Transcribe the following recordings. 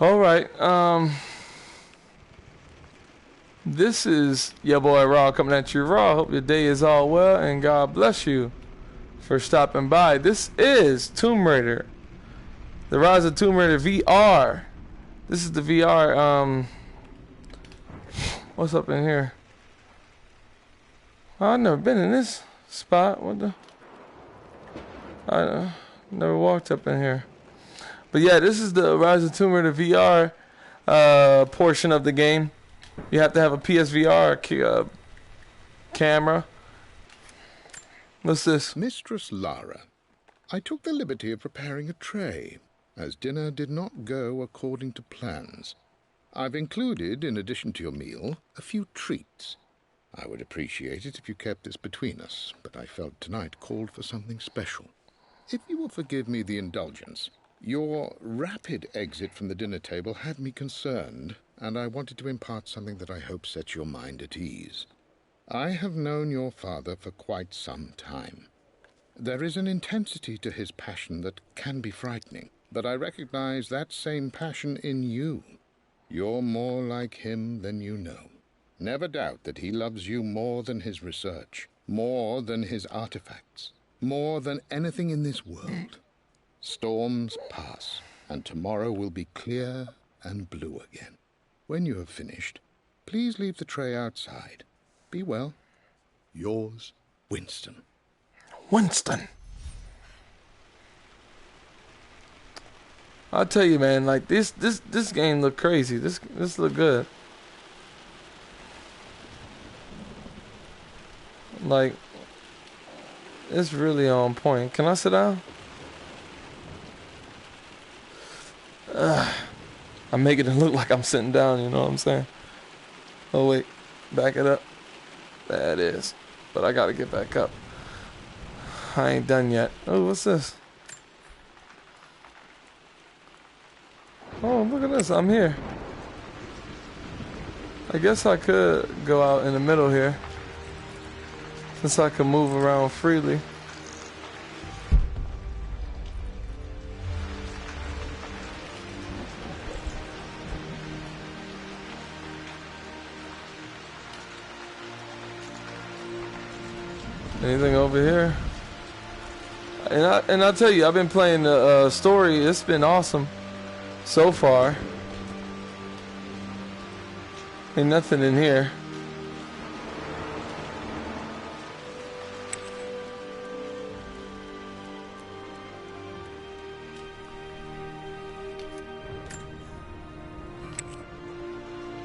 All right. This is your boy Raw coming at you raw. Hope your day is all well and God bless you for stopping by. This is Tomb Raider, the Rise of Tomb Raider VR. This is the VR. What's up in here? Oh, I've never been in this spot. What the? I never walked up in here. But yeah, this is the Rise of Tomb Raider VR portion of the game. You have to have a PSVR camera. What's this? Mistress Lara, I took the liberty of preparing a tray, as dinner did not go according to plans. I've included, in addition to your meal, a few treats. I would appreciate it if you kept this between us, but I felt tonight called for something special. If you will forgive me the indulgence, your rapid exit from the dinner table had me concerned, and I wanted to impart something that I hope sets your mind at ease. I have known your father for quite some time. There is an intensity to his passion that can be frightening, but I recognize that same passion in you. You're more like him than you know. Never doubt that he loves you more than his research, more than his artifacts, more than anything in this world. Storms pass, and tomorrow will be clear and blue again. When you have finished, please leave the tray outside. Be well. Yours, Winston. Winston. I'll tell you, man. Like this game look crazy. This look good. Like, it's really on point. Can I sit down? I'm making it look like I'm sitting down, you know what I'm saying? Oh wait, back it up. There it is. But I gotta get back up. I ain't done yet. Oh, what's this? Oh, look at this, I'm here. I guess I could go out in the middle here, since I can move around freely. Anything over here? And I tell you, I've been playing the story. It's been awesome so far. Ain't nothing in here.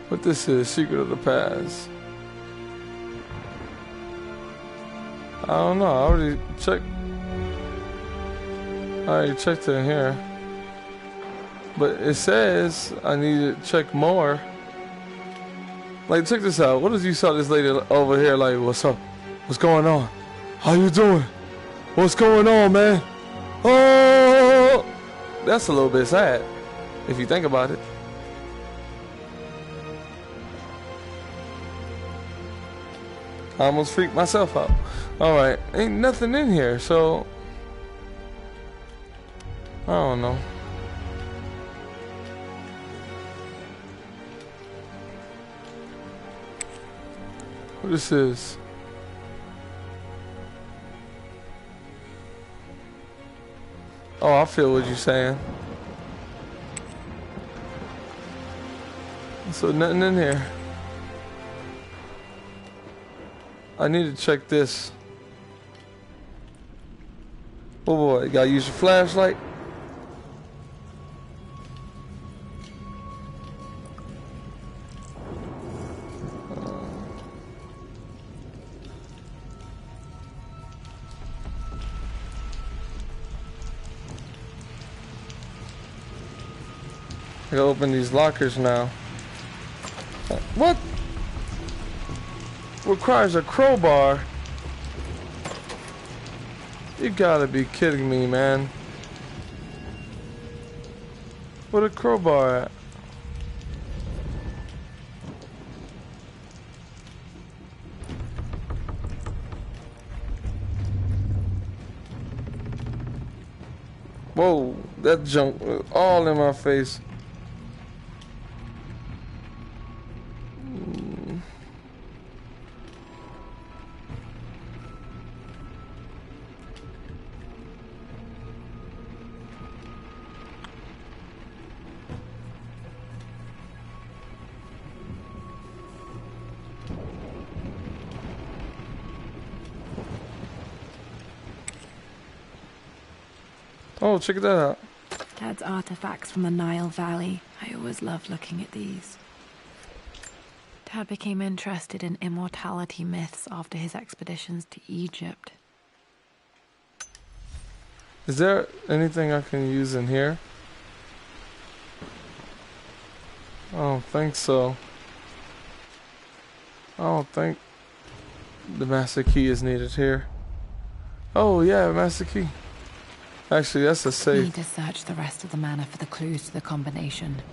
What this is? Secret of the Past. I don't know. I already checked in here. But it says I need to check more. Like, check this out. What if you saw this lady over here like, what's up? What's going on? How you doing? What's going on, man? Oh! That's a little bit sad, if you think about it. I almost freaked myself out. Alright, ain't nothing in here, so I don't know. What this is? Oh, I feel what you're saying. So nothing in here. I need to check this. Oh boy, you gotta use your flashlight. I gotta open these lockers now. What? Requires a crowbar. You gotta be kidding me, man. What a crowbar at? Whoa, that junk was all in my face. Oh, check that out. Dad's artifacts from the Nile Valley. I always loved looking at these. Dad became interested in immortality myths after his expeditions to Egypt. Is there anything I can use in here? I don't think so. I don't think the master key is needed here. Oh yeah, master key. Actually, that's a I safe. need to search the rest of the manor for the clues to the combination.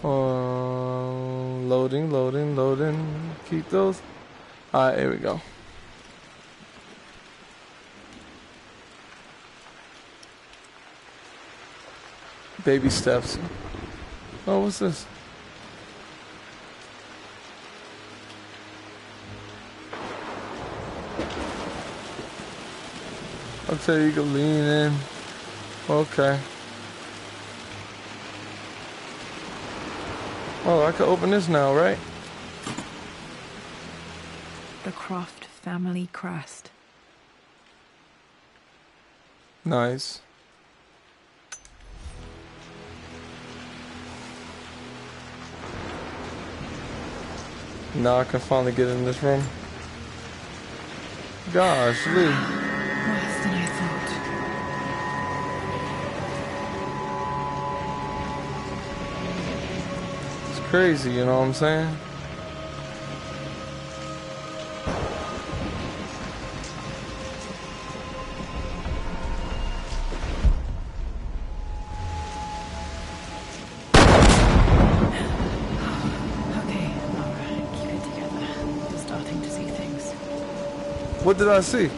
Loading, loading, loading. Keep those. Alright, here we go. Baby steps. Oh, what's this? Okay, you can lean in. Okay. Oh, I can open this now, right? The Croft family crest. Nice. Now I can finally get in this room. Gosh, Lee. Worse than I thought. It's crazy, you know what I'm saying? Okay, Laura, keep it together. I'm starting to see things. What did I see?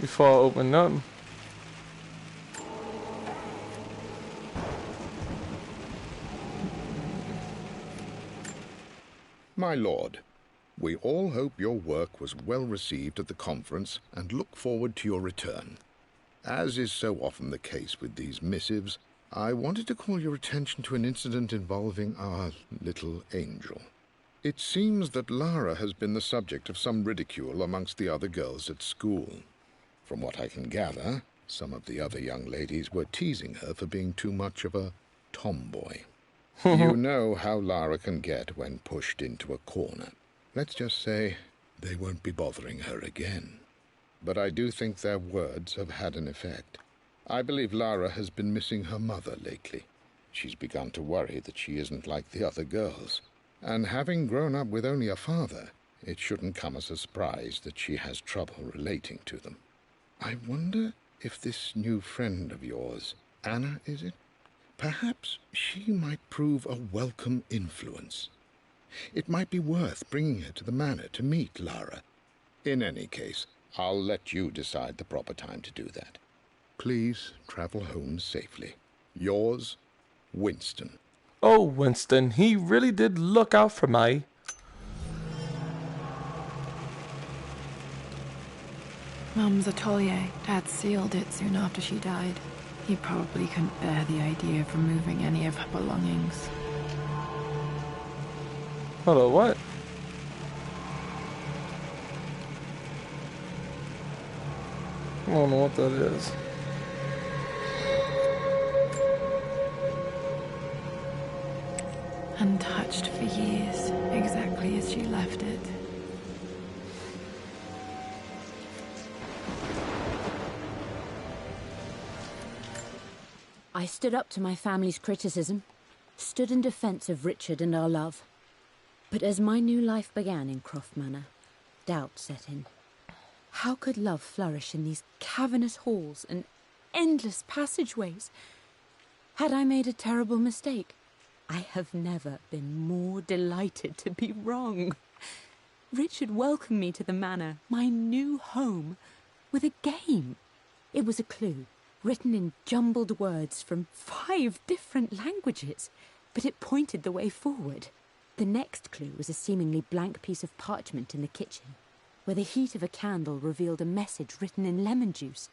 Before I open nothing. My lord, we all hope your work was well received at the conference and look forward to your return. As is so often the case with these missives, I wanted to call your attention to an incident involving our little angel. It seems that Lara has been the subject of some ridicule amongst the other girls at school. From what I can gather, some of the other young ladies were teasing her for being too much of a tomboy. You know how Lara can get when pushed into a corner. Let's just say they won't be bothering her again. But I do think their words have had an effect. I believe Lara has been missing her mother lately. She's begun to worry that she isn't like the other girls. And having grown up with only a father, it shouldn't come as a surprise that she has trouble relating to them. I wonder if this new friend of yours, Anna, is it? Perhaps she might prove a welcome influence. It might be worth bringing her to the manor to meet Lara. In any case, I'll let you decide the proper time to do that. Please travel home safely. Yours, Winston. Oh, Winston, he really did look out for me. Mum's atelier. Dad sealed it soon after she died. He probably couldn't bear the idea of removing any of her belongings. Hold on, what? I don't know what that is. Untouched for years, exactly as she left it. I stood up to my family's criticism, stood in defense of Richard and our love. But as my new life began in Croft Manor, doubt set in. How could love flourish in these cavernous halls and endless passageways? Had I made a terrible mistake? I have never been more delighted to be wrong. Richard welcomed me to the manor, my new home, with a game. It was a clue, written in jumbled words from 5 different languages, but it pointed the way forward. The next clue was a seemingly blank piece of parchment in the kitchen, where the heat of a candle revealed a message written in lemon juice.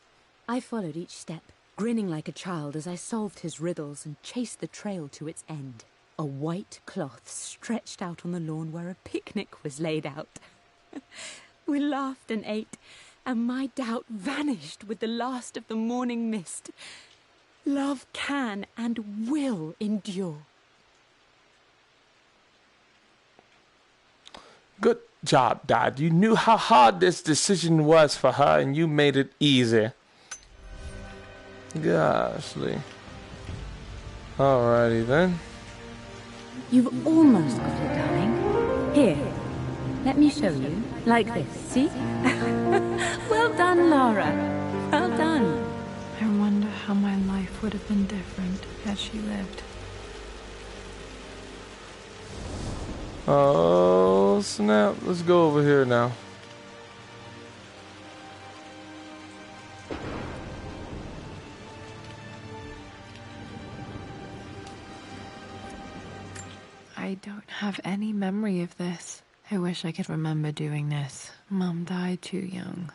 I followed each step, grinning like a child as I solved his riddles and chased the trail to its end. a white cloth stretched out on the lawn where a picnic was laid out. We laughed and ate, and my doubt vanished with the last of the morning mist. Love can and will endure. Good job, Dad. You knew how hard this decision was for her, and you made it easy. Goshly. Alrighty then. You've almost got it, darling. Here, let me show you. Like this, see? Well done, Lara. Well done. I wonder how my life would have been different had she lived. Oh, snap. Let's go over here now. I don't have any memory of this. I wish I could remember doing this. Mum died too young.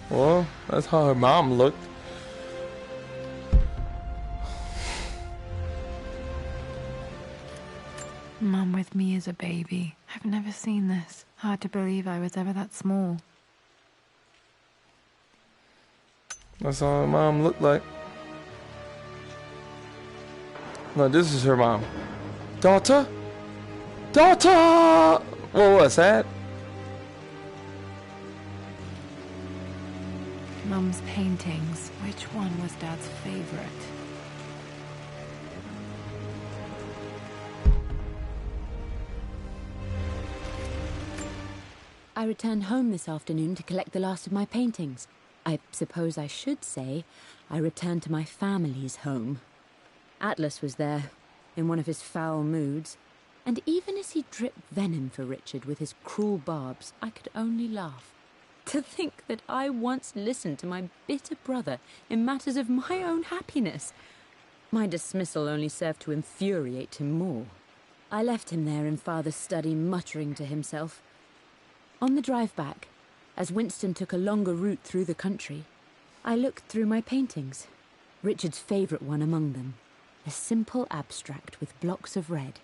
Well, that's how her mom looked. Mum with me as a baby. I've never seen this. Hard to believe I was ever that small. That's how her mom looked like. No, this is her mom. Daughter? Daughter! What was that? Mum's paintings. Which one was Dad's favorite? I returned home this afternoon to collect the last of my paintings. I suppose I should say I returned to my family's home. Atlas was there, in one of his foul moods, and even as he dripped venom for Richard with his cruel barbs, I could only laugh. To think that I once listened to my bitter brother in matters of my own happiness. My dismissal only served to infuriate him more. I left him there in Father's study, muttering to himself. On the drive back, as Winston took a longer route through the country, I looked through my paintings, Richard's favourite one among them, a simple abstract with blocks of red.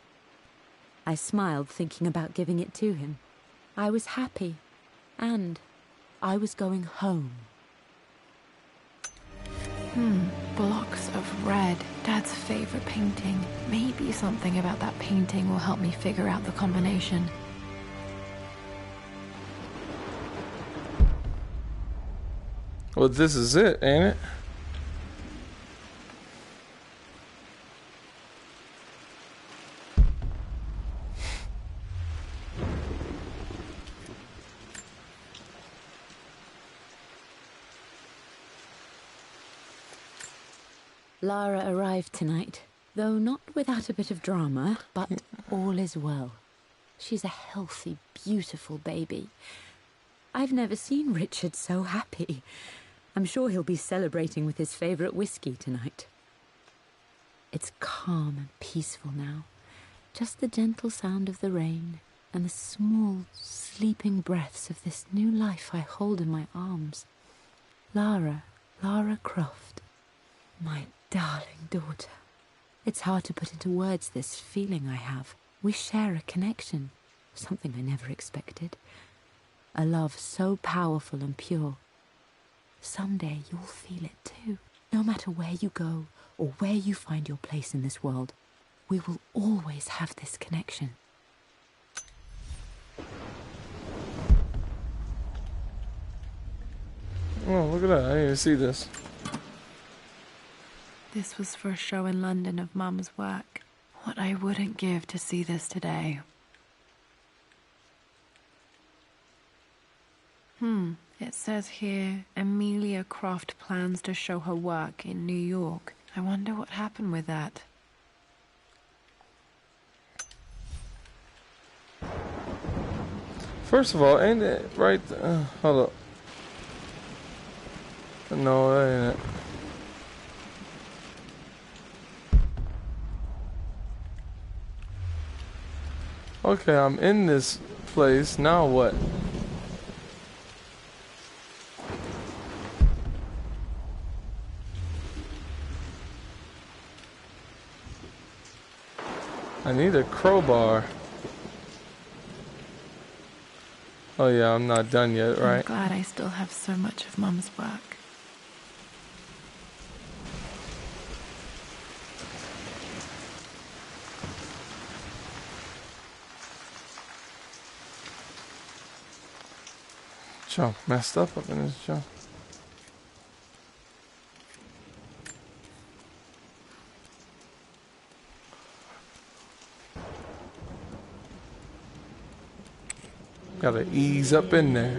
I smiled, thinking about giving it to him. I was happy, and I was going home. Blocks of red. Dad's favourite painting. Maybe something about that painting will help me figure out the combination. Well, this is it, ain't it? Lara arrived tonight, though not without a bit of drama, but all is well. She's a healthy, beautiful baby. I've never seen Richard so happy. I'm sure he'll be celebrating with his favourite whiskey tonight. It's calm and peaceful now. Just the gentle sound of the rain and the small, sleeping breaths of this new life I hold in my arms. Lara Croft, my darling daughter. It's hard to put into words this feeling I have. We share a connection, something I never expected. A love so powerful and pure. Someday you'll feel it too. No matter where you go or where you find your place in this world, we will always have this connection. Oh, look at that. I didn't even see this. This was for a show in London of Mum's work. What I wouldn't give to see this today. It says here, Amelia Croft plans to show her work in New York. I wonder what happened with that. First of all, ain't it right? Hold up. No, that ain't it. Okay, I'm in this place. Now what? I need a crowbar. Oh yeah, I'm not done yet, right? I'm glad I still have so much of Mum's work. Jump messed up in this jump. Gotta ease up in there.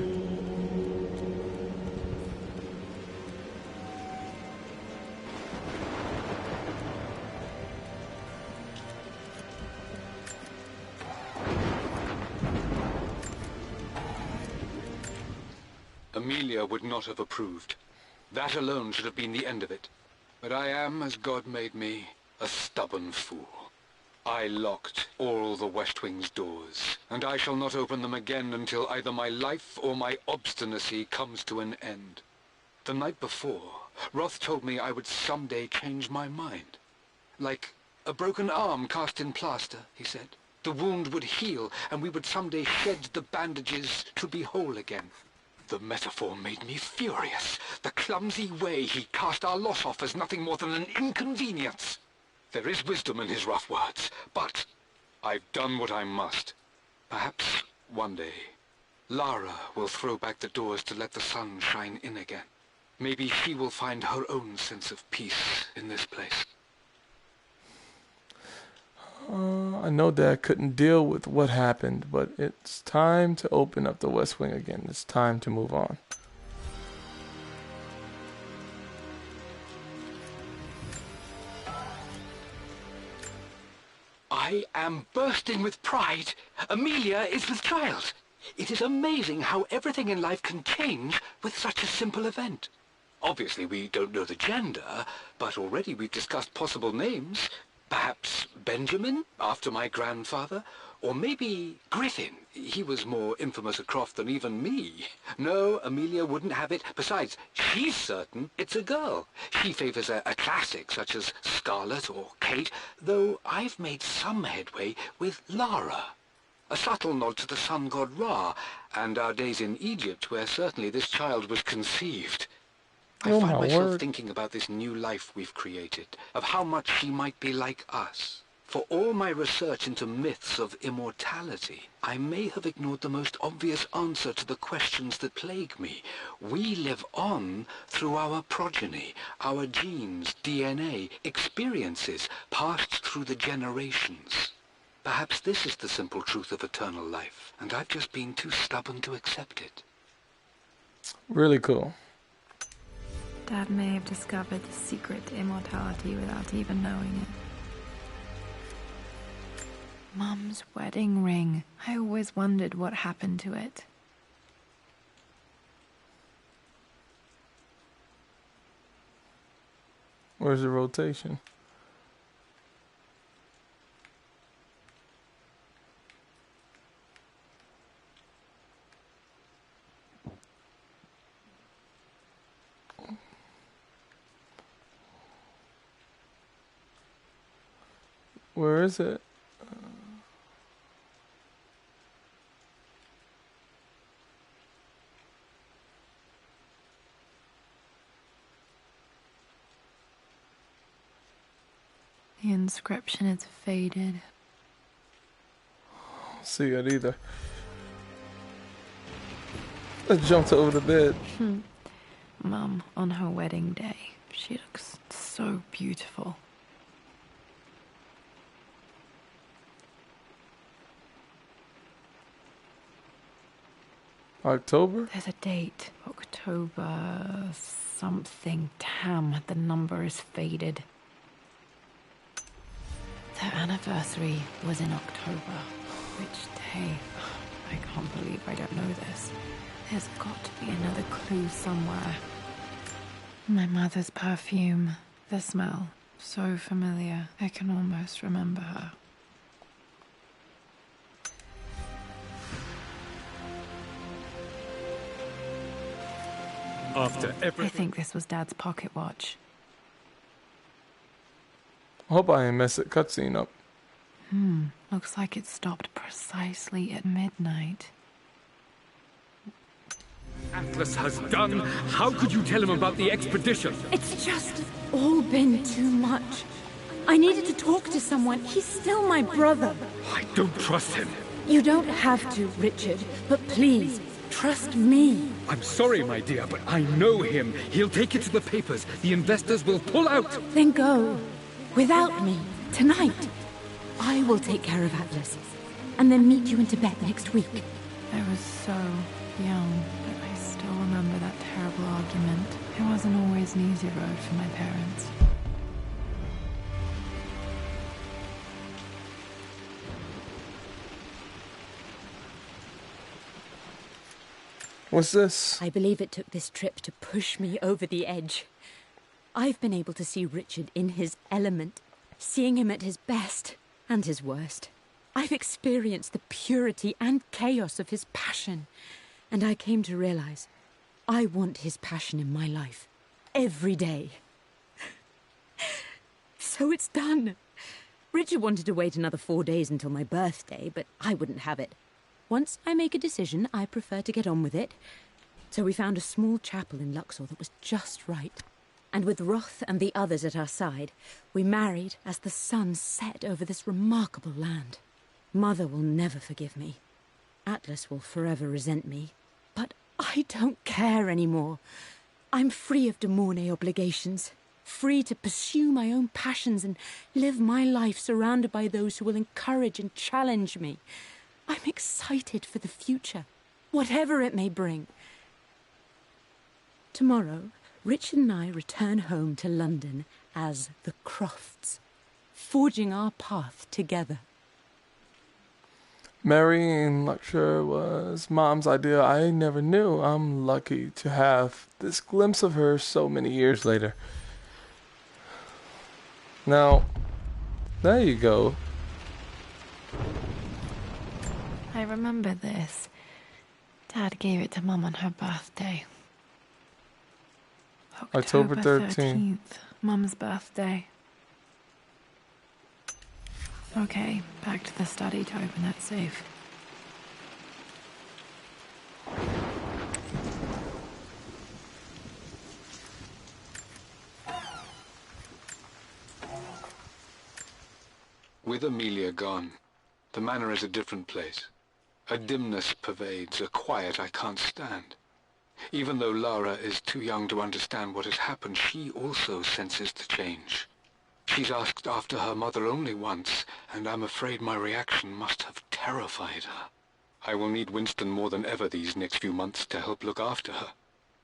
Amelia would not have approved. That alone should have been the end of it. But I am, as God made me, a stubborn fool. I locked all the West Wing's doors, and I shall not open them again until either my life or my obstinacy comes to an end. The night before, Roth told me I would someday change my mind. Like a broken arm cast in plaster, he said. The wound would heal, and we would someday shed the bandages to be whole again. The metaphor made me furious. The clumsy way he cast our loss off as nothing more than an inconvenience. There is wisdom in his rough words, but I've done what I must. Perhaps one day, Lara will throw back the doors to let the sun shine in again. Maybe she will find her own sense of peace in this place. I know Dad couldn't deal with what happened, but it's time to open up the West Wing again. It's time to move on. I am bursting with pride. Amelia is with child. It is amazing how everything in life can change with such a simple event. Obviously, we don't know the gender, but already we've discussed possible names. Perhaps Benjamin, after my grandfather, or maybe Griffin. He was more infamous at Croft than even me. No, Amelia wouldn't have it. Besides, she's certain it's a girl. She favors a classic such as Scarlet or Kate, though I've made some headway with Lara. A subtle nod to the sun god Ra, and our days in Egypt, where certainly this child was conceived. I find myself thinking about this new life we've created, of how much she might be like us. For all my research into myths of immortality, I may have ignored the most obvious answer to the questions that plague me. We live on through our progeny, our genes, DNA, experiences passed through the generations. Perhaps this is the simple truth of eternal life, and I've just been too stubborn to accept it. Really cool. Dad may have discovered the secret to immortality without even knowing it. Mum's wedding ring. I always wondered what happened to it. Where's the rotation? Where is it? The inscription is faded. See it either. Let's jump over the bed. Mum, on her wedding day, she looks so beautiful. October? There's a date. October something. Damn, the number is faded. Their anniversary was in October. Which day? I can't believe I don't know this. There's got to be another clue somewhere. My mother's perfume. The smell. So familiar. I can almost remember her. After everything. I think this was Dad's pocket watch. I hope I didn't mess that cutscene up. Looks like it stopped precisely at midnight. Atlas has done. How could you tell him about the expedition? It's just all been too much. I needed to talk to someone. He's still my brother. I don't trust him. You don't have to, Richard, but please, trust me. I'm sorry, my dear, but I know him. He'll take it to the papers. The investors will pull out. Then go. Without me. Tonight. I will take care of Atlas. And then meet you in Tibet next week. I was so young, but I still remember that terrible argument. It wasn't always an easy road for my parents. What's this? I believe it took this trip to push me over the edge. I've been able to see Richard in his element, seeing him at his best and his worst. I've experienced the purity and chaos of his passion, and I came to realize I want his passion in my life every day. So it's done. Richard wanted to wait another 4 days until my birthday, but I wouldn't have it. Once I make a decision, I prefer to get on with it. So we found a small chapel in Luxor that was just right. And with Roth and the others at our side, we married as the sun set over this remarkable land. Mother will never forgive me. Atlas will forever resent me. But I don't care anymore. I'm free of De Mornay obligations. Free to pursue my own passions and live my life surrounded by those who will encourage and challenge me. I'm excited for the future, whatever it may bring. Tomorrow, Richard and I return home to London as the Crofts, forging our path together. Marrying Lecture was Mom's idea. I never knew. I'm lucky to have this glimpse of her so many years later. Now, there you go. I remember this. Dad gave it to Mum on her birthday. October 13th. Mum's birthday. Okay, back to the study to open that safe. With Amelia gone, the manor is a different place. A dimness pervades, a quiet I can't stand. Even though Lara is too young to understand what has happened, she also senses the change. She's asked after her mother only once, and I'm afraid my reaction must have terrified her. I will need Winston more than ever these next few months to help look after her.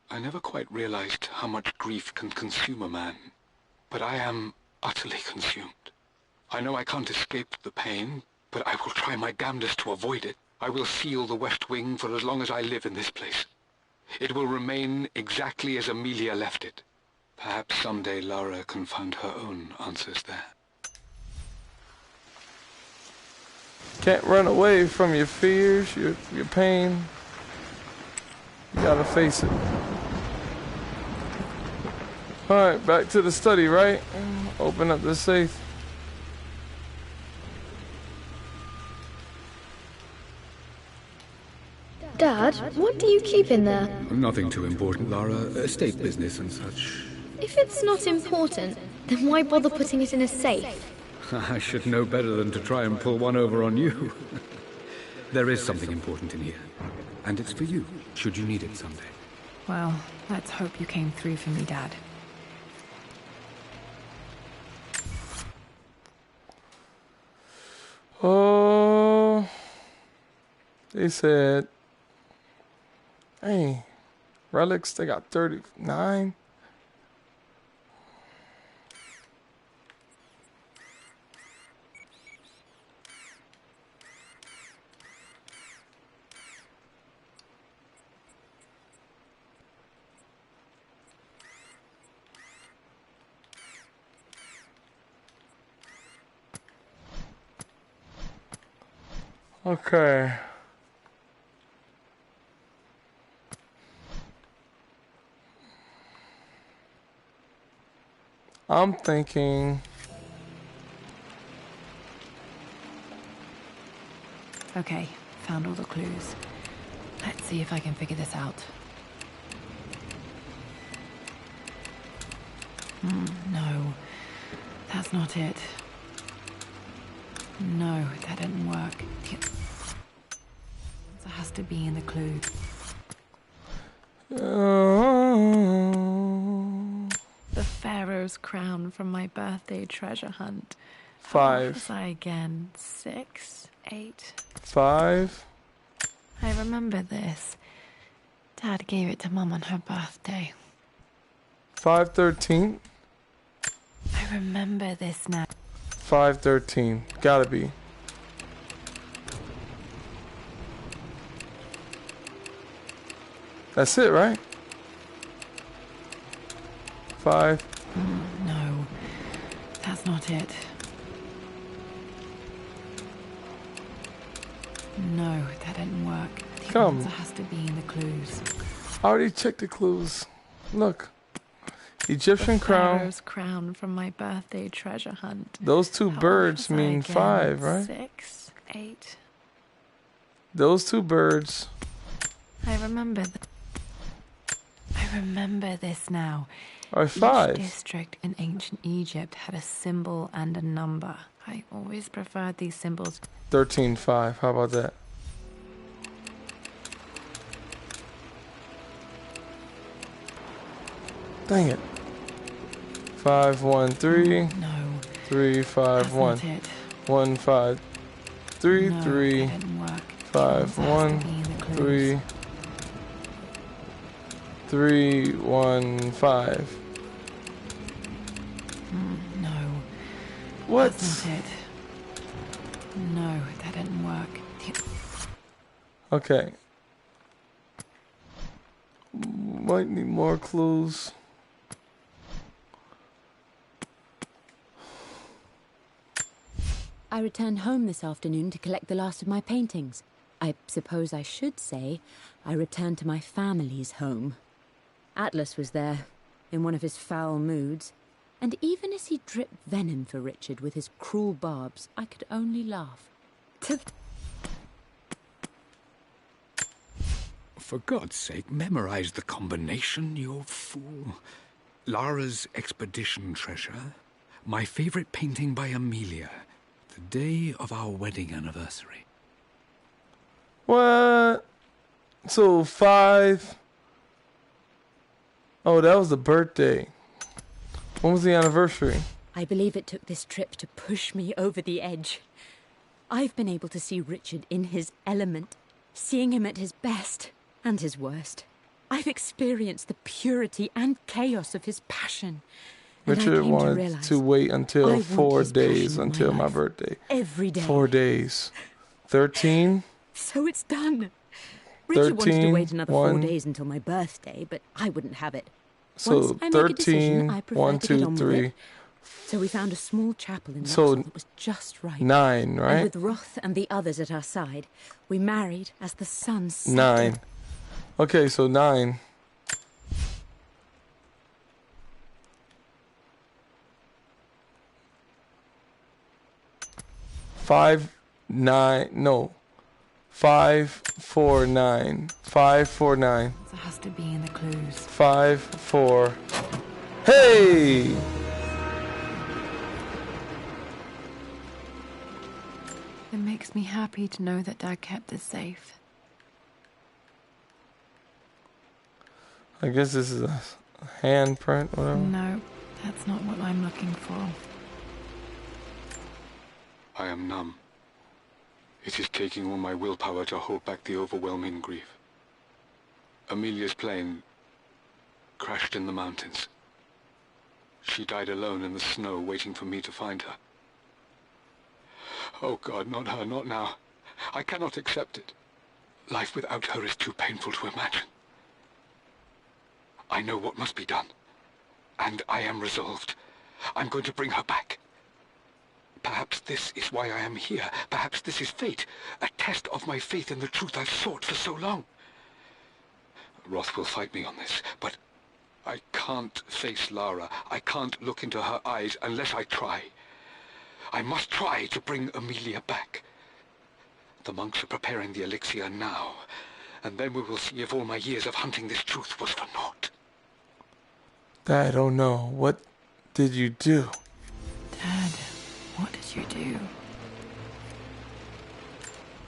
I never quite realized how much grief can consume a man, but I am utterly consumed. I know I can't escape the pain, but I will try my damnedest to avoid it. I will seal the West Wing for as long as I live in this place. It will remain exactly as Amelia left it. Perhaps someday Lara can find her own answers there. Can't run away from your fears, your pain. You gotta face it. Alright, back to the study, right? Open up the safe. Dad, what do you keep in there? Nothing too important, Lara. Estate business and such. If it's not important, then why bother putting it in a safe? I should know better than to try and pull one over on you. There is something important in here. And it's for you, should you need it someday. Well, let's hope you came through for me, Dad. Oh, they said, hey, relics, they got 39. Okay. I'm thinking Okay, found all the clues. Let's see if I can figure this out. No, that's not it. No, that didn't work. The answer has to be in the clue. The Pharaoh's crown from my birthday treasure hunt. How old was I again? 6, 8. 5. I remember this. Dad gave it to Mum on her birthday. 513. I remember this now. 513. Gotta be. That's it, right? 5. No, that's not it. No, that didn't work. The answer has to be in the clues. I already checked the clues. Look. Egyptian crown. Pharaoh's crown from my birthday treasure hunt. Those two birds mean 5, right? 6, 8. Those two birds. I remember this now. Are 5. Each district in ancient Egypt had a symbol and a number. I always preferred these symbols. 13-5. How about that? Dang it. 513. No. 351. 15. 33. 513. 315. No. What? That's not it. No, that didn't work. Okay. Might need more clues. I returned home this afternoon to collect the last of my paintings. I suppose I should say I returned to my family's home. Atlas was there, in one of his foul moods, and even as he dripped venom for Richard with his cruel barbs, I could only laugh. For God's sake, memorize the combination, you old fool. Lara's expedition treasure, my favorite painting by Amelia, the day of our wedding anniversary. What? So 5. Oh, that was the birthday. When was the anniversary? I believe it took this trip to push me over the edge. I've been able to see Richard in his element, seeing him at his best and his worst. I've experienced the purity and chaos of his passion. Richard wanted to wait until 4 days until my birthday. Every day. 4 days. 13. So it's done. Richard wanted to wait another 4 days until my birthday, but I wouldn't have it. So Once I make a decision, 13, I prefer 1, to get 2, on with 3. it. So we found a small chapel in So Knoxville that was just right. 9, right? And with Roth and the others at our side, we married as the sun set. 9. Okay, so 9. Five, 9, no. 549. 549. It has to be in the clues. 5, 4. Hey! It makes me happy to know that Dad kept it safe. I guess this is a handprint, whatever. No, that's not what I'm looking for. I am numb. It is taking all my willpower to hold back the overwhelming grief. Amelia's plane crashed in the mountains. She died alone in the snow, waiting for me to find her. Oh God, not her, not now. I cannot accept it. Life without her is too painful to imagine. I know what must be done, and I am resolved. I'm going to bring her back. Perhaps this is why I am here. Perhaps this is fate, a test of my faith in the truth I've sought for so long. Roth will fight me on this, but I can't face Lara. I can't look into her eyes unless I try. I must try to bring Amelia back. The monks are preparing the elixir now, and then we will see if all my years of hunting this truth was for naught. I don't know. What did you do? Dad, what did you do?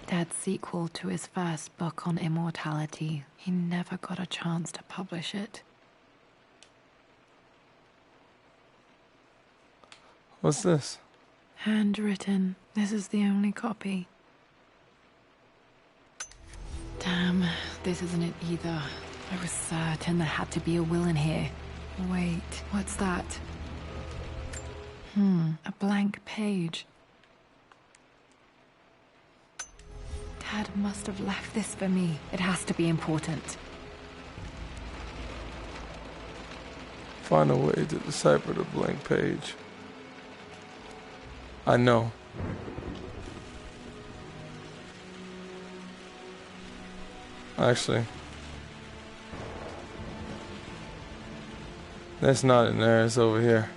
Dad's sequel to his first book on immortality. He never got a chance to publish it. What's this? Handwritten. This is the only copy. Damn, this isn't it either. I was certain there had to be a will in here. Wait, what's that? A blank page. Dad must have left this for me. It has to be important. Find a way to decipher the blank page. I know. Actually, that's not in there, it's over here.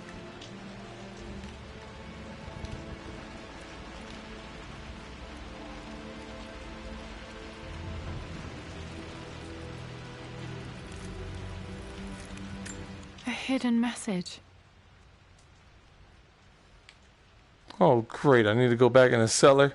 A hidden message. Oh, great. I need to go back in the cellar.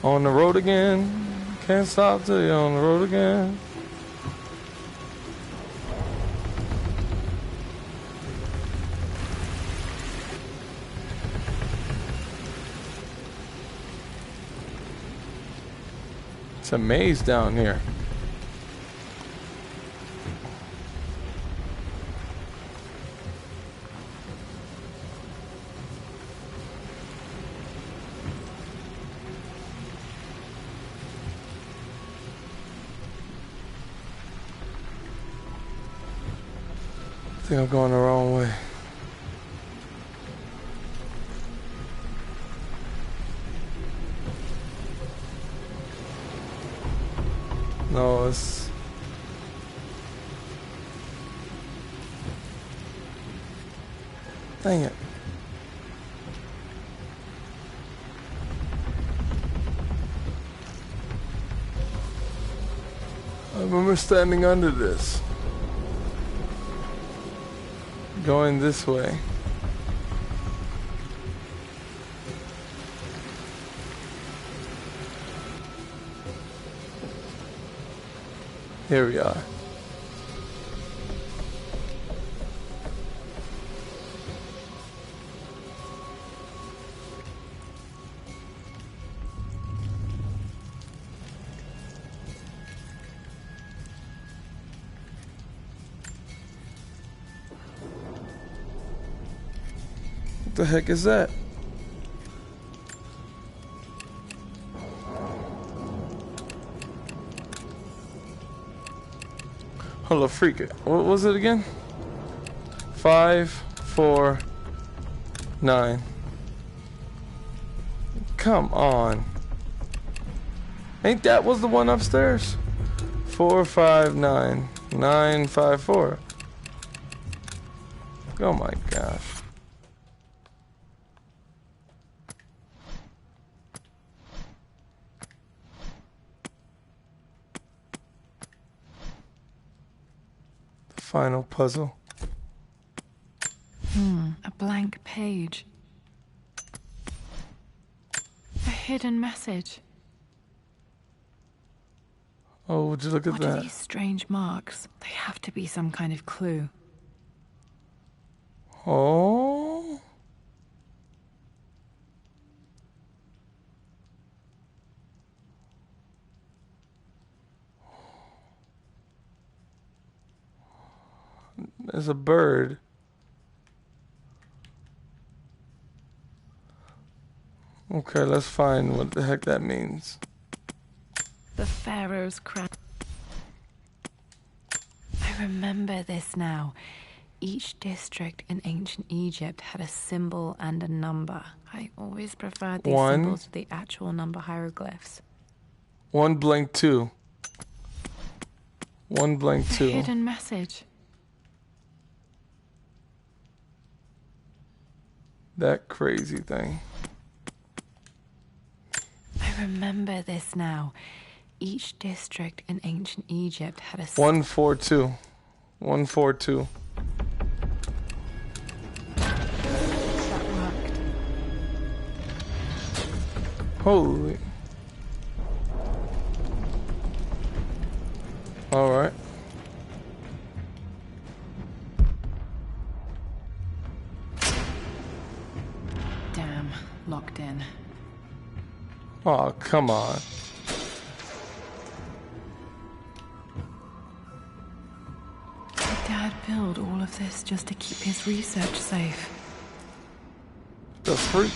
On the road again. Can't stop till you're on the road again. It's a maze down here. I think I'm going the wrong way. No, it's... Dang it. I remember standing under this. Going this way. Here we are. What the heck is that? Hello, freak it. What was it again? 5, 4, 9. Come on. Ain't that was the one upstairs? 4, 5, 9. 9, 5, 4. Oh my gosh. Final puzzle. A blank page. A hidden message. Oh, would you look at What that? are these strange marks? They have to be some kind of clue. Oh. There's a bird. Okay, let's find what the heck that means. The Pharaoh's crown. I remember this now. Each district in ancient Egypt had a symbol and a number. I always preferred these symbols to the actual number hieroglyphs. 1 blank 2. 1 blank 2. A hidden message. That crazy thing. I remember this now. Each district in ancient Egypt had a 142. 142. that worked. Holy. All right. Damn, locked in. Oh, come on. Did Dad build all of this just to keep his research safe? The freak.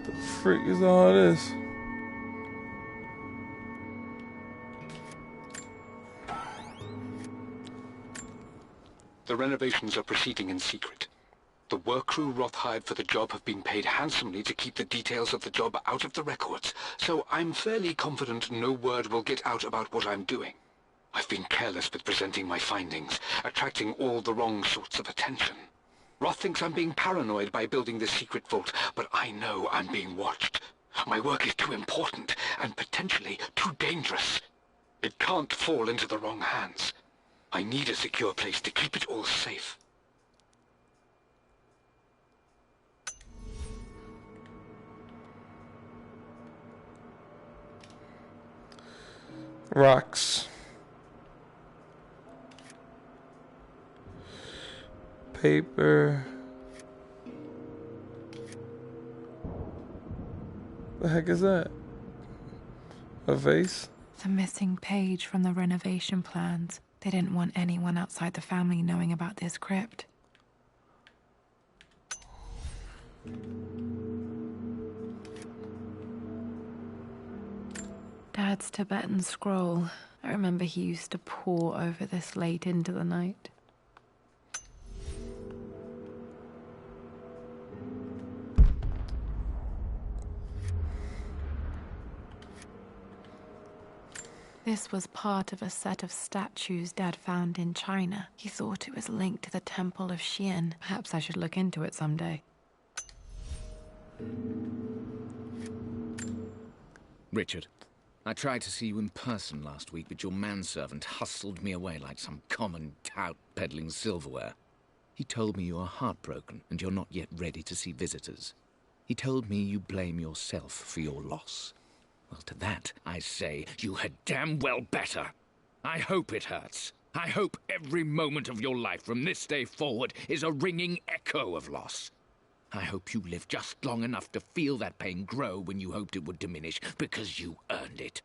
The freak is all it is. The renovations are proceeding in secret. The work crew Roth hired for the job have been paid handsomely to keep the details of the job out of the records, so I'm fairly confident no word will get out about what I'm doing. I've been careless with presenting my findings, attracting all the wrong sorts of attention. Roth thinks I'm being paranoid by building this secret vault, but I know I'm being watched. My work is too important, and potentially too dangerous. It can't fall into the wrong hands. I need a secure place to keep it all safe. Rocks. Paper. The heck is that? A vase? The missing page from the renovation plans. They didn't want anyone outside the family knowing about this crypt. Dad's Tibetan scroll. I remember he used to pore over this late into the night. This was part of a set of statues Dad found in China. He thought it was linked to the Temple of Xian. Perhaps I should look into it someday. Richard, I tried to see you in person last week, but your manservant hustled me away like some common tout peddling silverware. He told me you are heartbroken and you're not yet ready to see visitors. He told me you blame yourself for your loss. Well, to that, I say, you had damn well better. I hope it hurts. I hope every moment of your life from this day forward is a ringing echo of loss. I hope you live just long enough to feel that pain grow when you hoped it would diminish, because you earned it.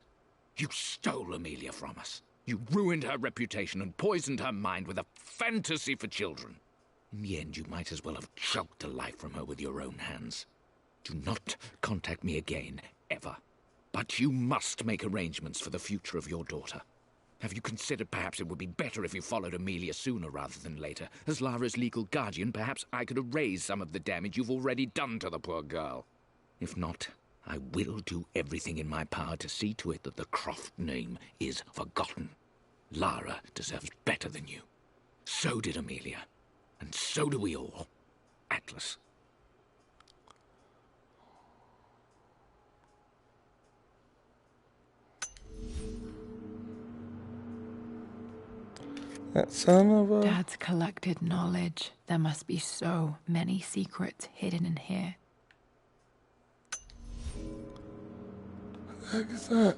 You stole Amelia from us. You ruined her reputation and poisoned her mind with a fantasy for children. In the end, you might as well have choked a life from her with your own hands. Do not contact me again, ever. But you must make arrangements for the future of your daughter. Have you considered perhaps it would be better if you followed Amelia sooner rather than later? As Lara's legal guardian, perhaps I could erase some of the damage you've already done to the poor girl. If not, I will do everything in my power to see to it that the Croft name is forgotten. Lara deserves better than you. So did Amelia. And so do we all. Atlas. That son of a... Dad's collected knowledge. There must be so many secrets hidden in here. What the heck is that?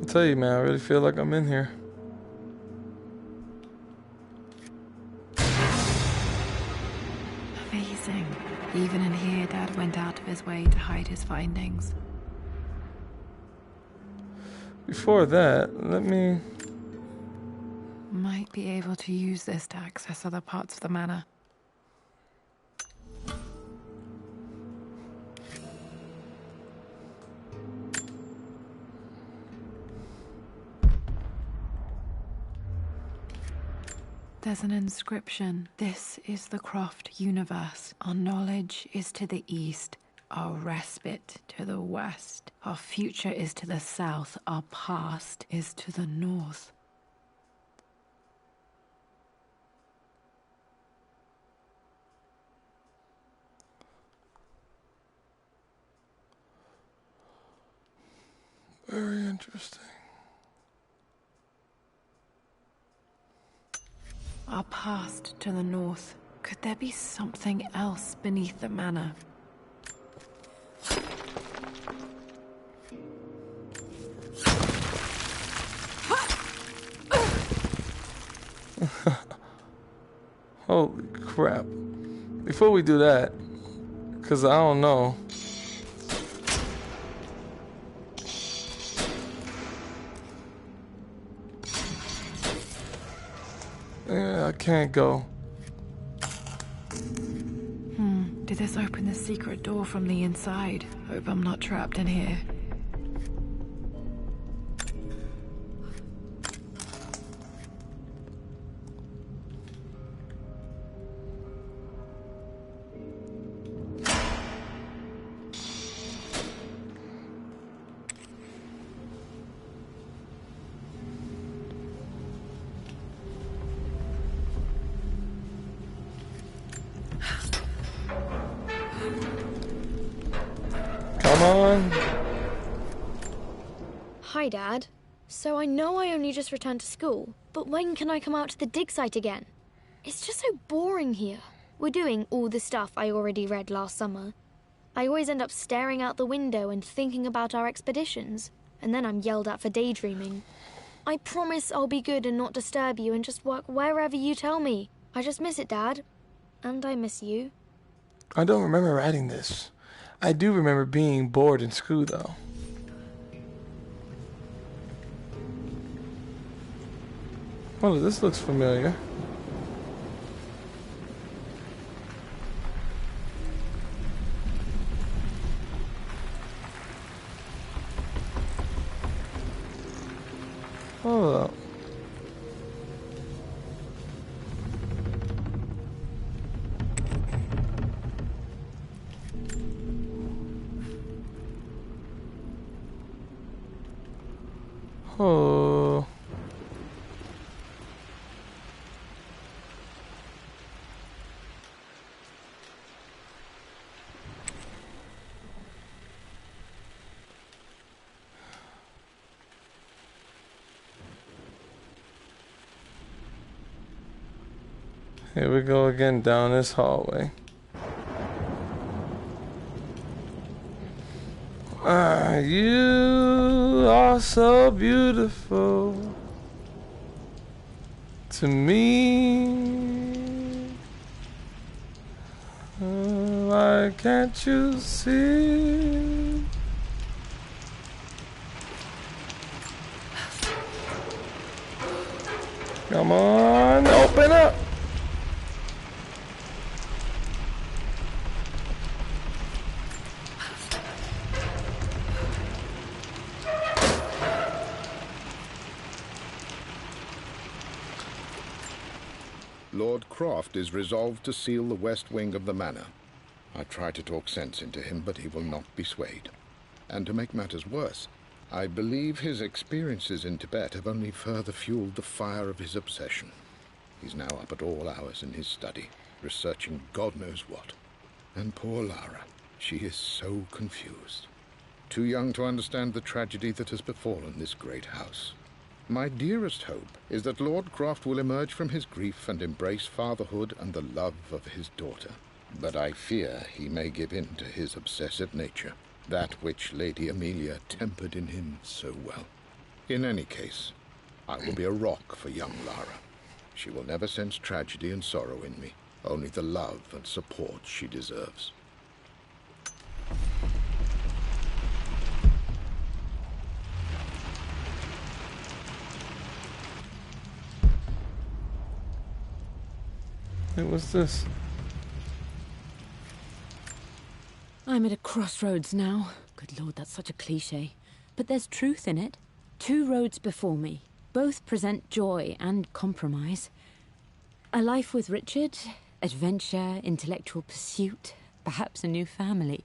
I'll tell you, man, I really feel like I'm in here. Amazing. Even in here, Dad went out of his way to hide his findings. before that, let me... Might be able to use this to access other parts of the manor. There's an inscription. This is the Croft universe. Our knowledge is to the east, our respite to the west. Our future is to the south, our past is to the north. Very interesting. Our past to the north. Could there be something else beneath the manor? Holy crap. Before we do that, because I don't know. Yeah, I can't go. Did this open the secret door from the inside? Hope I'm not trapped in here. Come on. Hi, Dad. So I know I only just returned to school, but when can I come out to the dig site again? It's just so boring here. We're doing all the stuff I already read last summer. I always end up staring out the window and thinking about our expeditions, and then I'm yelled at for daydreaming. I promise I'll be good and not disturb you and just work wherever you tell me. I just miss it, Dad. And I miss you. I don't remember writing this. I do remember being bored in school, though. Well, this looks familiar. Hold up. Oh. Here we go again down this hallway. You are so beautiful to me. Why can't you see? Come on, open up. Lord Croft is resolved to seal the west wing of the manor. I try to talk sense into him, but he will not be swayed. And to make matters worse, I believe his experiences in Tibet have only further fueled the fire of his obsession. He's now up at all hours in his study, researching God knows what. And poor Lara, she is so confused. Too young to understand the tragedy that has befallen this great house. My dearest hope is that Lord Croft will emerge from his grief and embrace fatherhood and the love of his daughter. But I fear he may give in to his obsessive nature, that which Lady Amelia tempered in him so well. In any case, I will be a rock for young Lara. She will never sense tragedy and sorrow in me, only the love and support she deserves. Hey, what's this? I'm at a crossroads now. Good Lord, that's such a cliche. But there's truth in it. 2 roads before me. Both present joy and compromise. A life with Richard, adventure, intellectual pursuit, perhaps a new family.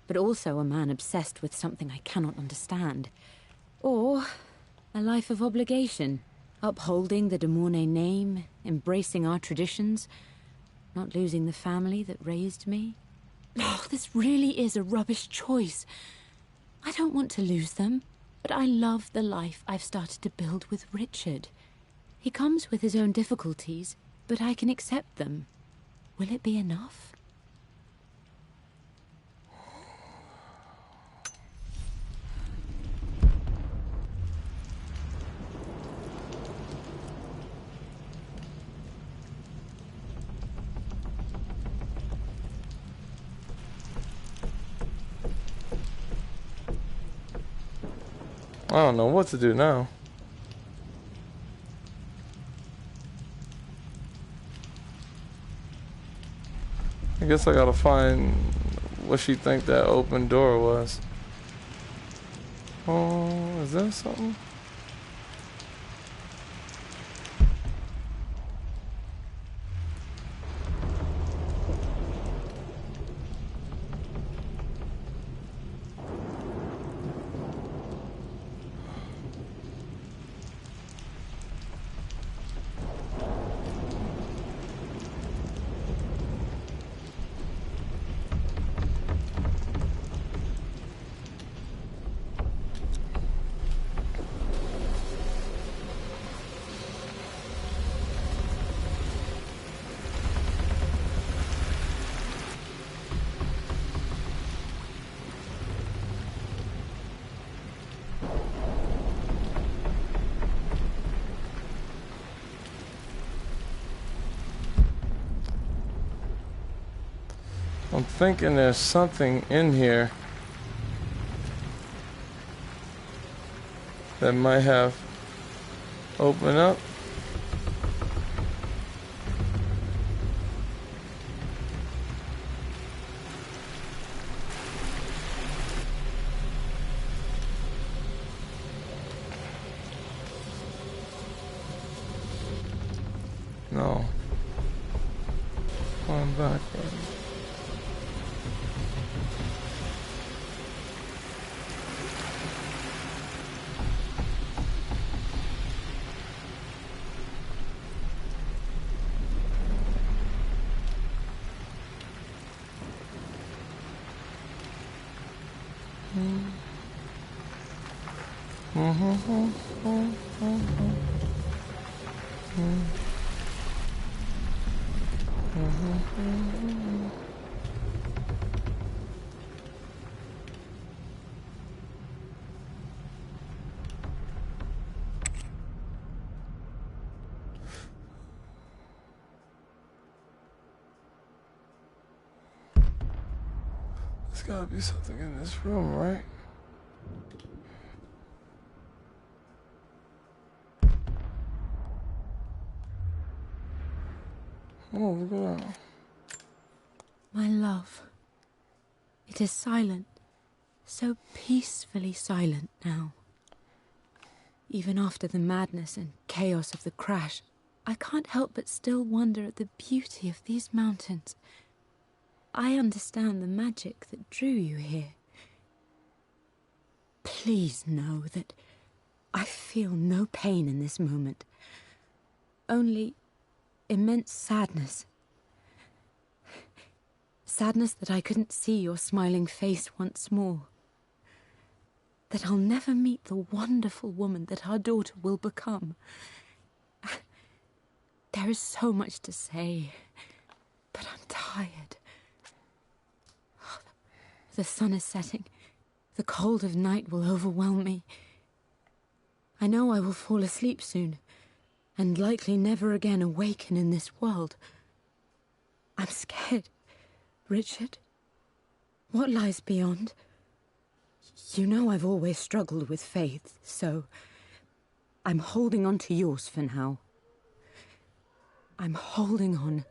But also a man obsessed with something I cannot understand. Or a life of obligation, upholding the de Mornay name, embracing our traditions, not losing the family that raised me. Oh, this really is a rubbish choice. I don't want to lose them, but I love the life I've started to build with Richard. He comes with his own difficulties, but I can accept them. Will it be enough? I don't know what to do now. I guess I gotta find what she think that open door was. Oh, is that something? I'm thinking there's something in here that might have opened up. No. Going backwards. There's gotta be something in this room, right? Oh, look at that. My love. It is silent. So peacefully silent now. Even after the madness and chaos of the crash, I can't help but still wonder at the beauty of these mountains. I understand the magic that drew you here. Please know that I feel no pain in this moment. Only immense sadness. Sadness that I couldn't see your smiling face once more. That I'll never meet the wonderful woman that our daughter will become. There is so much to say, but I'm tired. The sun is setting. The cold of night will overwhelm me. I know I will fall asleep soon, and likely never again awaken in this world. I'm scared. Richard, what lies beyond? You know I've always struggled with faith, so I'm holding on to yours for now. I'm holding on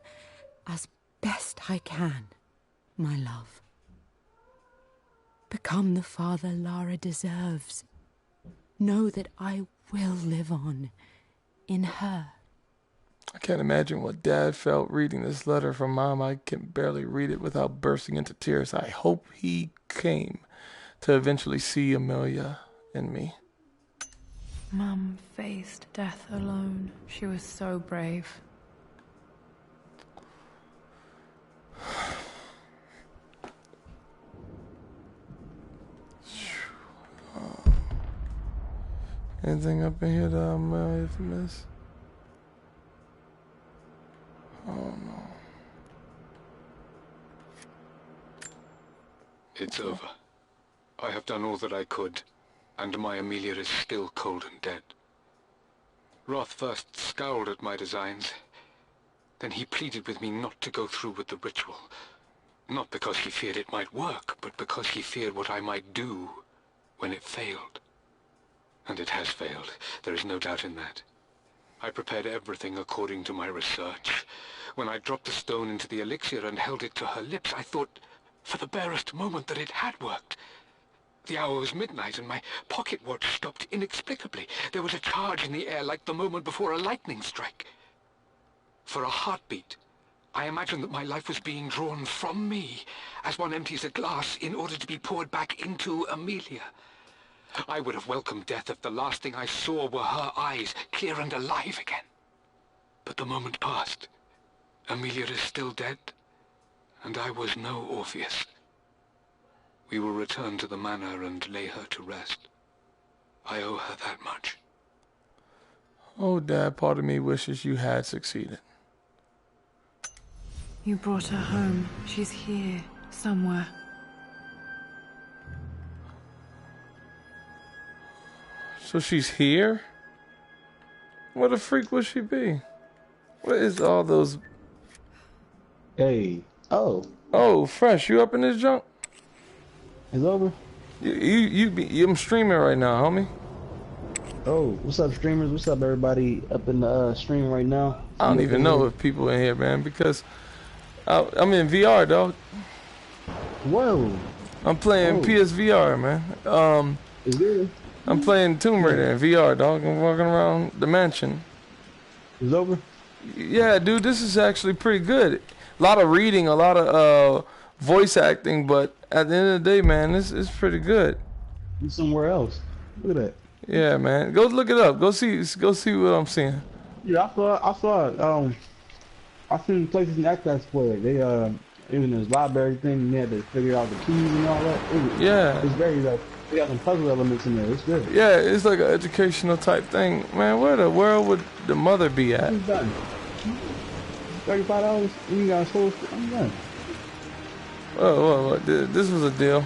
as best I can, my love. Become the father Lara deserves. Know that I will live on in her. I can't imagine what Dad felt reading this letter from Mom. I can barely read it without bursting into tears. I hope he came to eventually see Amelia and me. Mum faced death alone. She was so brave. Anything up in here that Amelia miss? Oh no. It's over. I have done all that I could, and my Amelia is still cold and dead. Roth first scowled at my designs. Then he pleaded with me not to go through with the ritual. Not because he feared it might work, but because he feared what I might do when it failed. And it has failed. There is no doubt in that. I prepared everything according to my research. When I dropped the stone into the elixir and held it to her lips, I thought for the barest moment that it had worked. The hour was midnight and my pocket watch stopped inexplicably. There was a charge in the air like the moment before a lightning strike. For a heartbeat, I imagined that my life was being drawn from me as one empties a glass in order to be poured back into Amelia. I would have welcomed death if the last thing I saw were her eyes, clear and alive again. But the moment passed. Amelia is still dead, and I was no Orpheus. We will return to the manor and lay her to rest. I owe her that much. Oh, Dad, part of me wishes you had succeeded. You brought her home. She's here, somewhere. So she's here? What a freak would she be? What is all those... Hey. Oh. Oh, Fresh, you up in this junk? It's over? I'm streaming right now, homie. Oh, what's up, streamers? What's up, everybody up in the stream right now? I don't even know if people in here, man, because I'm in VR, dog. Whoa. I'm playing PSVR, man. Is there? I'm playing Tomb Raider in VR, dog. I'm walking around the mansion. It's over? Yeah, dude, this is actually pretty good. A lot of reading, a lot of voice acting, but at the end of the day, man, this is pretty good. You somewhere else. Look at that. Yeah, man. Go look it up. Go see what I'm seeing. Yeah, I saw it. I seen places in Access for it. They even this library thing, and they had to figure out the keys and all that. Yeah. It's very like they got some puzzle elements in there. It's good. Yeah, it's like an educational type thing. Man, where the world would the mother be at? I'm done. $35, you got a soul. I'm done. Whoa. This was a deal.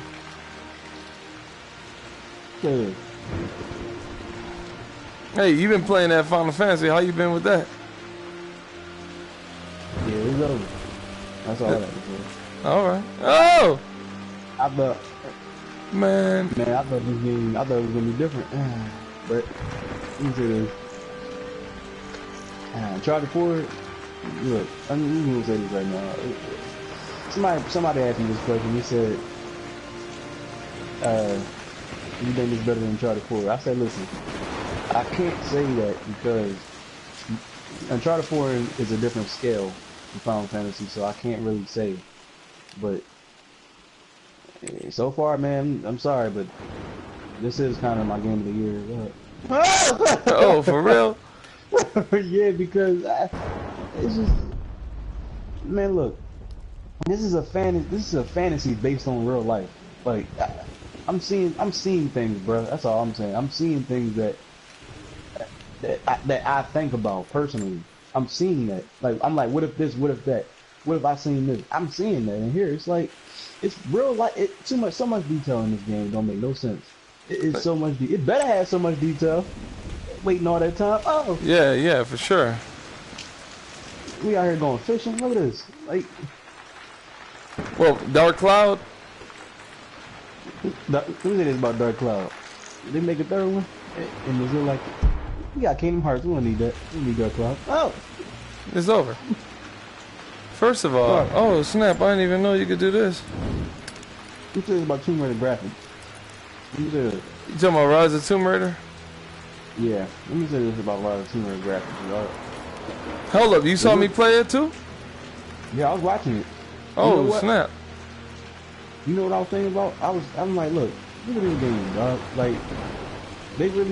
Yeah. Hey, you been playing that Final Fantasy. How you been with that? Yeah, it's over. That's all that is. All right. Oh! I thought, man, I thought it was gonna be different. But let me say this. Charlie Ford, look, I'm gonna say this right now. Somebody asked me this question. He said, you think it's better than Charlie Ford? I said, listen, I can't say that because Uncharted 4 is a different scale from Final Fantasy, so I can't really say. But so far, man, I'm sorry, but this is kind of my game of the year. Oh, for real? Yeah, because it's just, man, look, this is a fantasy based on real life. Like, I'm seeing things, bro. That's all I'm saying. I'm seeing things that I think about personally. I'm seeing that. Like, I'm like, what if this? What if that? What if I seen this? I'm seeing that, and here it's like, it's real life. So much detail in this game don't make no sense. It's so much. It better have so much detail. Waiting all that time. Oh. Yeah, for sure. We out here going fishing. Look at this. Like, well, Dark Cloud. Let me say this about Dark Cloud. They make a third one, and it's like, we got Kingdom Hearts. We don't need that. We don't need Dark Cloud. Oh, it's over. First of all, oh snap! I didn't even know you could do this. You said about Tomb Raider graphics. You said. You talking about Rise of Tomb Raider? Yeah. Let me say this about Rise of Tomb Raider graphics. Right? Hold up, you saw me play it too? Yeah, I was watching it. Oh snap! You know what I was thinking about? I'm like, look at this game, dog. Like, they went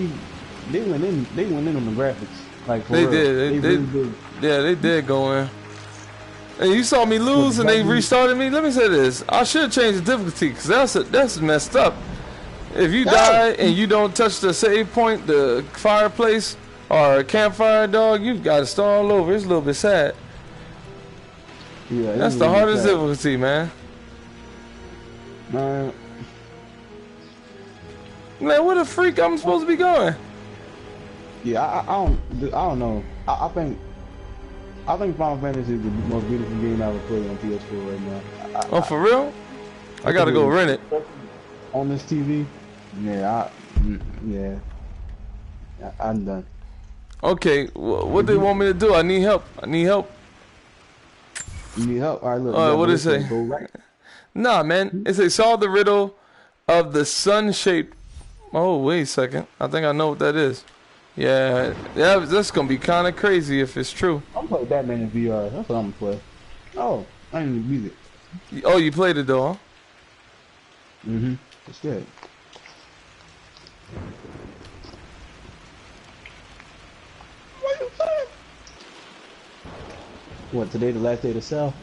in on the graphics. Like, for they real. did. They really did. Yeah, they did go in. And you saw me lose, and they restarted me. Let me say this: I should change the difficulty, because that's messed up. If you die and you don't touch the save point, the fireplace or campfire, dog, you've got to start all over. It's a little bit sad. Yeah, that's the hardest difficulty, man. Man, where the freak I'm supposed to be going? Yeah, I don't know. I think Final Fantasy is the most beautiful game I ever played on PS4 right now. Oh, for real? I gotta go rent it. On this TV? Yeah, I'm done. Okay, what they want me to do? I need help. You need help? All right, look. What did it say? Go right. Nah, man. It says solve the riddle of the sun-shaped... Oh, wait a second. I think I know what that is. Yeah, that's gonna be kind of crazy if it's true. I'm playing Batman in VR. That's what I'm gonna play. Oh, I didn't even beat it. Oh, you played it though, huh? Mm-hmm. It's good. What you saying? What, today the last day to sell?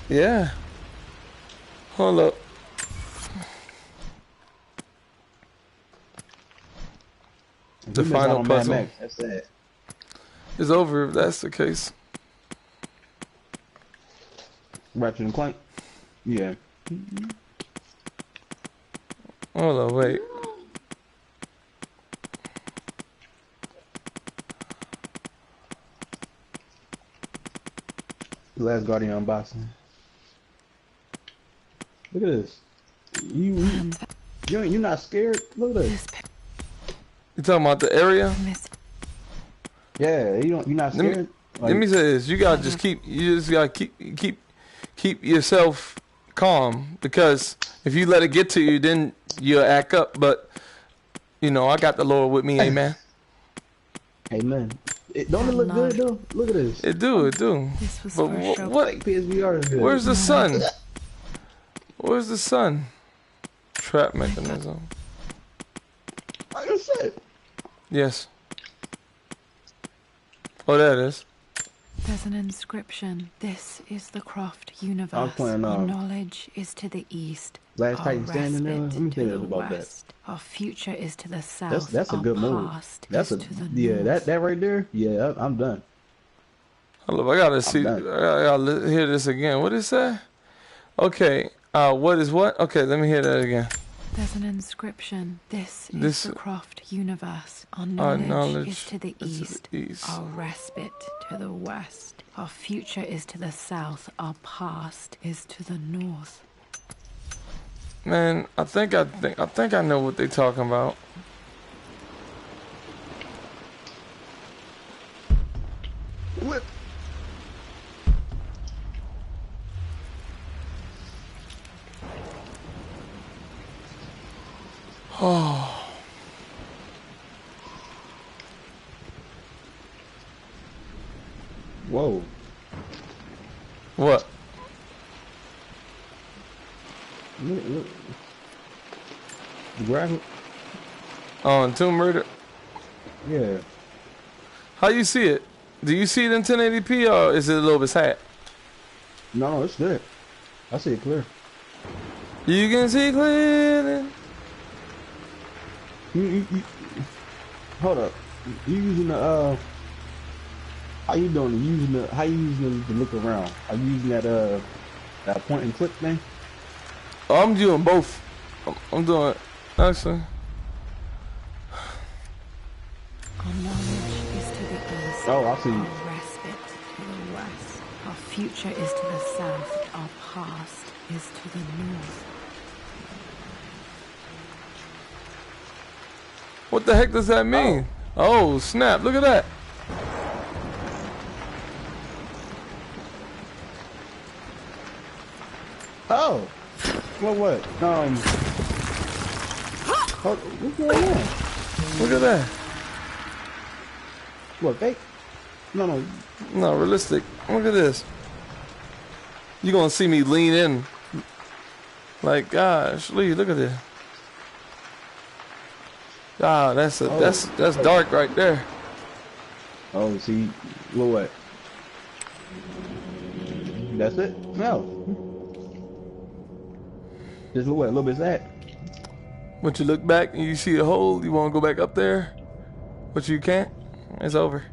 Yeah. Hold up. The final puzzle. That's it. It's over if that's the case. Ratchet and Clank? Yeah. Hold on, wait. The Last Guardian unboxing. Look at this. You're not scared? Look at this. You talking about the area? Yeah, you're not scared. Let me say this: you gotta just keep yourself calm, because if you let it get to you, then you'll act up. But you know, I got the Lord with me, amen. Amen. Don't it look good though? Look at this. It do. But what? Like PSVR is good. Where's the sun? Where's the sun? Trap mechanism. Like I said. Yes. Oh, there it is. There's an inscription. This is the Croft universe. Our knowledge is to the east. Last Titan standing there. Let me tell you about west. That. Our future is to the south. That's a good move. That's to the north. that right there. Yeah, I'm done. Hold up, I gotta see. I gotta hear this again. What is that? Okay. What is what? Okay, let me hear that again. There's an inscription. This is the Croft universe. Our knowledge is to the east. Our respite to the west. Our future is to the south. Our past is to the north. Man, I think I know what they're talking about. What? Oh. Whoa. What? Look. The graphic? On Tomb Raider? Yeah. How you see it? Do you see it in 1080p or is it a little bit sad? No, it's good. I see it clear. You can see clearly. You hold up. You using the how you doing? How you using it to look around? Are you using that point and click thing? Oh, I'm doing both. I'm doing actually. Our knowledge is to the east. Oh, I see. Our respite to the west. Our future is to the south. Our past is to the north. What the heck does that mean? Oh snap! Look at that. Oh. What? What's going on? Look at that. What, fake? No. No, realistic. Look at this. You gonna see me lean in. Like, gosh, Lee, look at this. Ah, that's dark right there. Oh, see, what? That's it? No. Just what? A little bit sad. Once you look back and you see a hole, you want to go back up there, but you can't. It's over.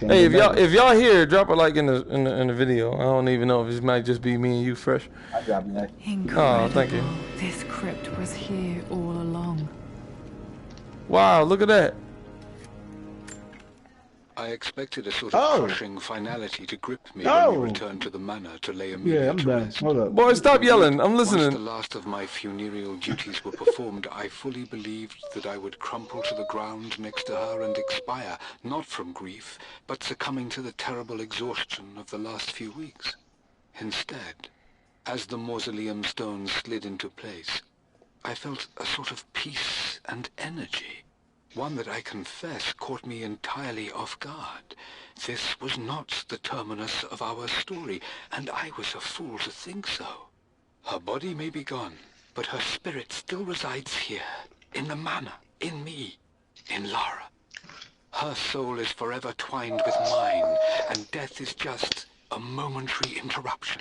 Hey, if y'all here, drop a like in the video. I don't even know if it might just be me and you fresh. I dropped that. Incredible. Oh, thank you. This crypt was here all along. Wow, look at that. I expected a sort of crushing finality to grip me when we returned to the manor to lay Amelia I'm to done. rest. Hold up. Boy, stop yelling. I'm Once the listening. last of my funereal duties were performed, I fully believed that I would crumple to the ground next to her and expire, not from grief, but succumbing to the terrible exhaustion of the last few weeks. Instead, as the mausoleum stones slid into place, I felt a sort of peace and energy. One that I confess caught me entirely off guard. This was not the terminus of our story, and I was a fool to think so. Her body may be gone, but her spirit still resides here, in the manor, in me, in Lara. Her soul is forever twined with mine, and death is just a momentary interruption.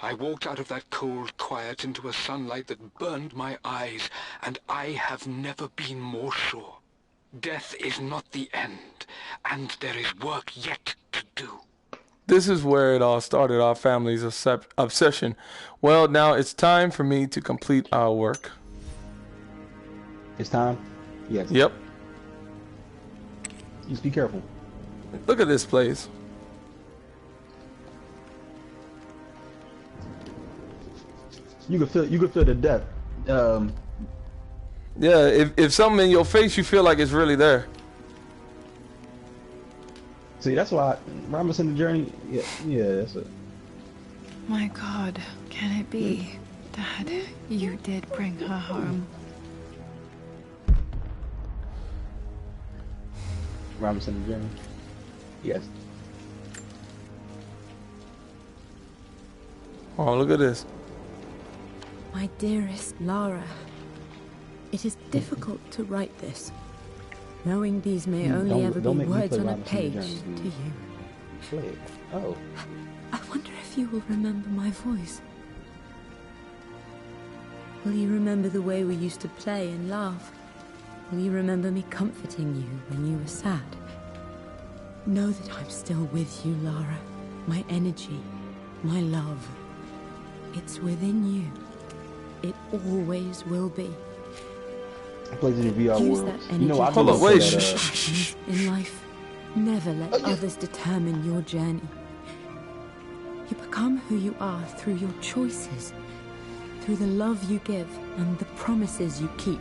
I walked out of that cold quiet into a sunlight that burned my eyes, and I have never been more sure. Death is not the end, and there is work yet to do. This is where it all started, our family's obsession. Well, now it's time for me to complete our work. It's time? Yes. Yep. Just be careful. Look at this place. You can feel the death. Yeah, if something in your face, you feel like it's really there. See, that's why RawWilson the Journey. Yeah, that's it. My God, can it be? Dad, you did bring her home. RawWilson the Journey. Yes. Oh, look at this. My dearest Lara, it is difficult to write this, knowing these may only ever be words on a page to you. Play it. Oh. I wonder if you will remember my voice. Will you remember the way we used to play and laugh? Will you remember me comforting you when you were sad? Know that I'm still with you, Lara. My energy, my love. It's within you. It always will be. I played in the VR Use world. that energy. You know, I Hold on, wait. In life, never let others determine your journey. You become who you are through your choices, through the love you give and the promises you keep.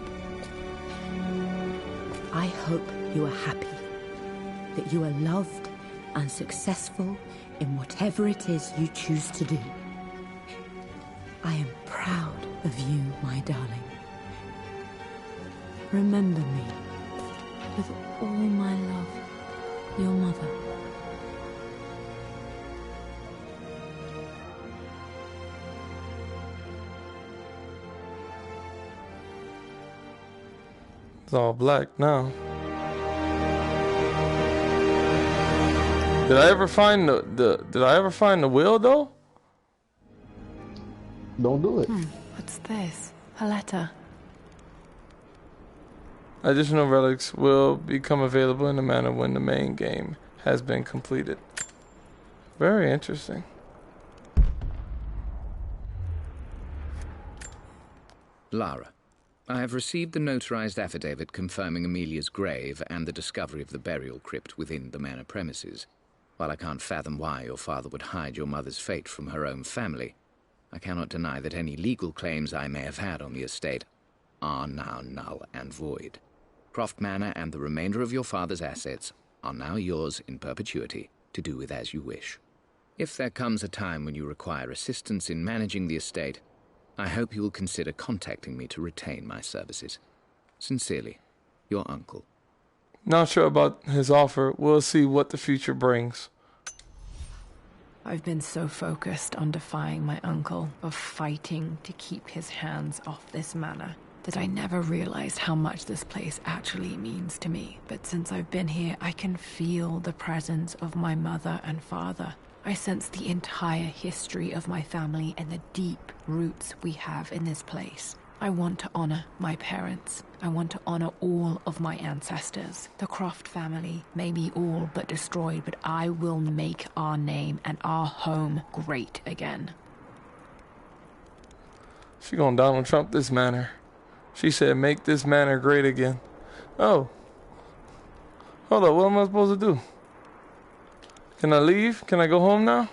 I hope you are happy, that you are loved and successful in whatever it is you choose to do. I am proud of you, my darling. Remember me with all my love, your mother. It's all black now. Did I ever find the will though? Don't do it. What's this? A letter. Additional relics will become available in the manor when the main game has been completed. Very interesting. Lara, I have received the notarized affidavit confirming Amelia's grave and the discovery of the burial crypt within the manor premises. While I can't fathom why your father would hide your mother's fate from her own family, I cannot deny that any legal claims I may have had on the estate are now null and void. Croft Manor and the remainder of your father's assets are now yours in perpetuity to do with as you wish. If there comes a time when you require assistance in managing the estate, I hope you will consider contacting me to retain my services. Sincerely, your uncle. Not sure about his offer. We'll see what the future brings. I've been so focused on defying my uncle, of fighting to keep his hands off this manor, that I never realized how much this place actually means to me. But since I've been here, I can feel the presence of my mother and father. I sense the entire history of my family and the deep roots we have in this place. I want to honor my parents. I want to honor all of my ancestors. The Croft family may be all but destroyed, but I will make our name and our home great again. She gonna Donald Trump this manor. She said, make this manor great again. Oh. Hold up, what am I supposed to do? Can I leave? Can I go home now?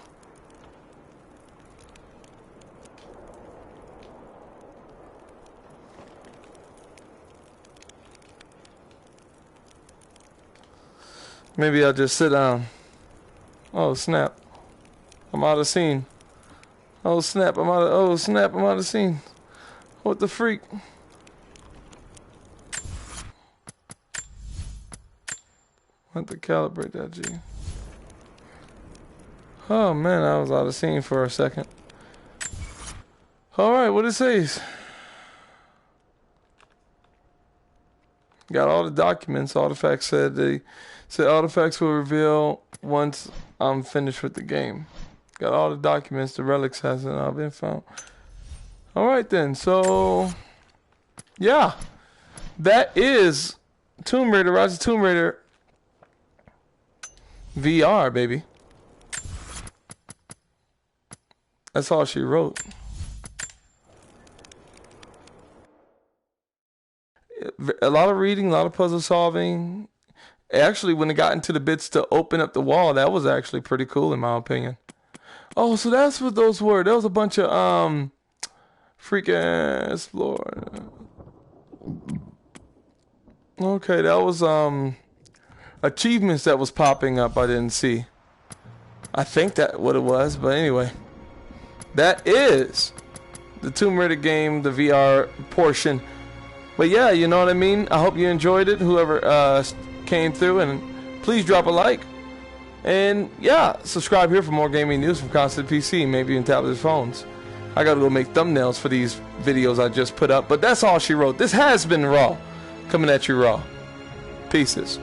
Maybe I'll just sit down. Oh, snap. I'm out of scene. Oh, snap, I'm out of scene. What the freak? I have to calibrate that, G. Oh man, I was out of scene for a second. Alright, what it says? Got all the documents. Artifacts said artifacts will reveal once I'm finished with the game. Got all the documents. The relics hasn't been found. Alright then, so yeah. That is Tomb Raider, Rise of Tomb Raider VR, baby. That's all she wrote. A lot of reading, a lot of puzzle solving. Actually, when it got into the bits to open up the wall, that was actually pretty cool in my opinion. Oh, so that's what those were. There was a bunch of freaking explore. Okay, that was achievements that was popping up I didn't see. I think that's what it was, but anyway. That is the Tomb Raider game, the VR portion. But yeah, you know what I mean? I hope you enjoyed it, whoever came through, and please drop a like. And yeah, subscribe here for more gaming news from Constant PC, maybe in tablet phones. I gotta go make thumbnails for these videos I just put up, but that's all she wrote. This has been Raw, coming at you raw. Pieces.